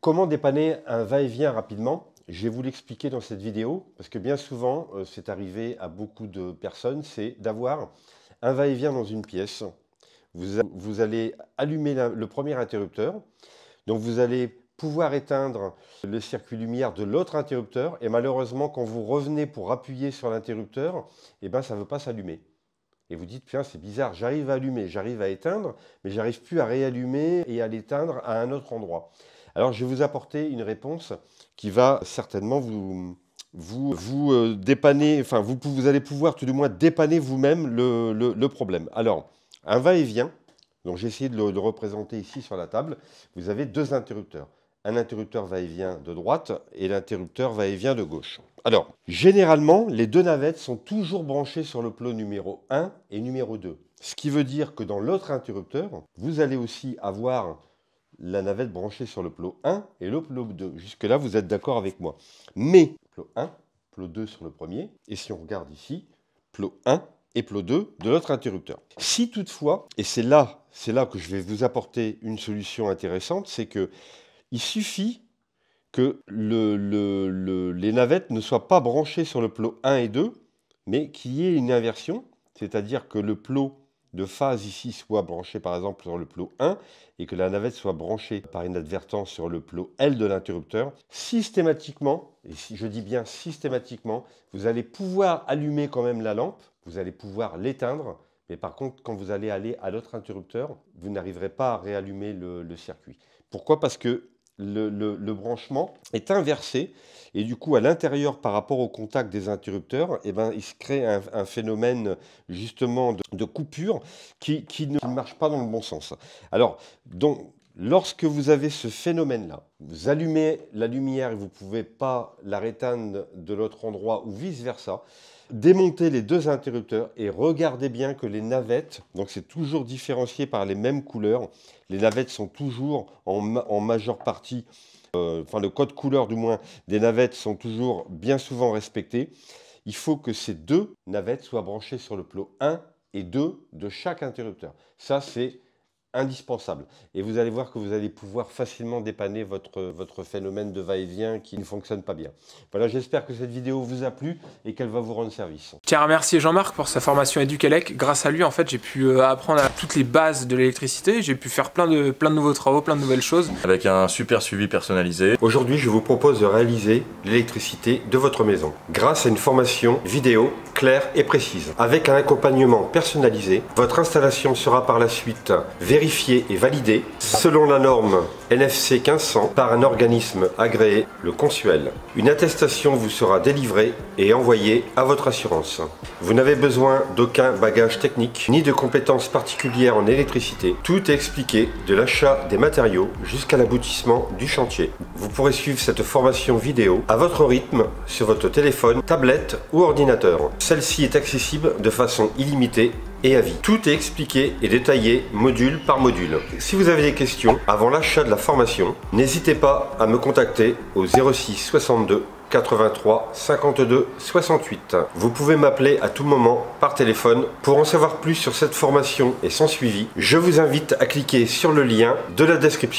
Comment dépanner un va-et-vient rapidement? Je vais vous l'expliquer dans cette vidéo parce que bien souvent, c'est arrivé à beaucoup de personnes, c'est d'avoir un va-et-vient dans une pièce. Vous allez allumer le premier interrupteur, donc vous allez pouvoir éteindre le circuit lumière de l'autre interrupteur et malheureusement, quand vous revenez pour appuyer sur l'interrupteur, eh ben, ça ne veut pas s'allumer. Et vous dites, tiens, c'est bizarre, j'arrive à allumer, j'arrive à éteindre, mais j'arrive plus à réallumer et à l'éteindre à un autre endroit. Alors, je vais vous apporter une réponse qui va certainement vous dépanner, enfin, vous allez pouvoir tout du moins dépanner vous-même le problème. Alors, un va-et-vient, donc j'ai essayé de le représenter ici sur la table, vous avez deux interrupteurs. Un interrupteur va-et-vient de droite et l'interrupteur va-et-vient de gauche. Alors, généralement, les deux navettes sont toujours branchées sur le plot numéro 1 et numéro 2. Ce qui veut dire que dans l'autre interrupteur, vous allez aussi avoir la navette branchée sur le plot 1 et le plot 2. Jusque-là, vous êtes d'accord avec moi. Mais, plot 1, plot 2 sur le premier, et si on regarde ici, plot 1 et plot 2 de l'autre interrupteur. Si toutefois, et c'est là que je vais vous apporter une solution intéressante, c'est que il suffit que les navettes ne soient pas branchées sur le plot 1 et 2, mais qu'il y ait une inversion, c'est-à-dire que le plot de phase ici soit branché par exemple sur le plot 1 et que la navette soit branchée par inadvertance sur le plot L de l'interrupteur. Systématiquement, et si je dis bien systématiquement, vous allez pouvoir allumer quand même la lampe, vous allez pouvoir l'éteindre, mais par contre, quand vous allez aller à l'autre interrupteur, vous n'arriverez pas à réallumer le circuit. Pourquoi? Parce que le branchement est inversé et du coup à l'intérieur par rapport au contact des interrupteurs, eh ben, il se crée un phénomène justement de coupure qui ne marche pas dans le bon sens. Alors, donc, lorsque vous avez ce phénomène-là, vous allumez la lumière et vous ne pouvez pas la réteindre de l'autre endroit ou vice-versa, démontez les deux interrupteurs et regardez bien que les navettes, donc c'est toujours différencié par les mêmes couleurs, les navettes sont toujours en majeure partie, enfin le code couleur du moins des navettes sont toujours bien souvent respectés. Il faut que ces deux navettes soient branchées sur le plot 1 et 2 de chaque interrupteur. Ça c'est indispensable. Et vous allez voir que vous allez pouvoir facilement dépanner votre phénomène de va-et-vient qui ne fonctionne pas bien. Voilà, j'espère que cette vidéo vous a plu et qu'elle va vous rendre service. Je tiens à remercier Jean-Marc pour sa formation Educalec. Grâce à lui, en fait, j'ai pu apprendre à toutes les bases de l'électricité. J'ai pu faire plein de nouveaux travaux, plein de nouvelles choses. Avec un super suivi personnalisé. Aujourd'hui, je vous propose de réaliser l'électricité de votre maison grâce à une formation vidéo claire et précise. Avec un accompagnement personnalisé, votre installation sera par la suite vérifiée et validée selon la norme NFC 1500 par un organisme agréé, le Consuel. Une attestation vous sera délivrée et envoyée à votre assurance. Vous n'avez besoin d'aucun bagage technique ni de compétences particulières en électricité. Tout est expliqué de l'achat des matériaux jusqu'à l'aboutissement du chantier. Vous pourrez suivre cette formation vidéo à votre rythme sur votre téléphone, tablette ou ordinateur. Celle-ci est accessible de façon illimitée et à vie. Tout est expliqué et détaillé module par module. Si vous avez des questions avant l'achat de la formation, n'hésitez pas à me contacter au 06 62 83 52 68. Vous pouvez m'appeler à tout moment par téléphone. Pour en savoir plus sur cette formation et son suivi, je vous invite à cliquer sur le lien de la description.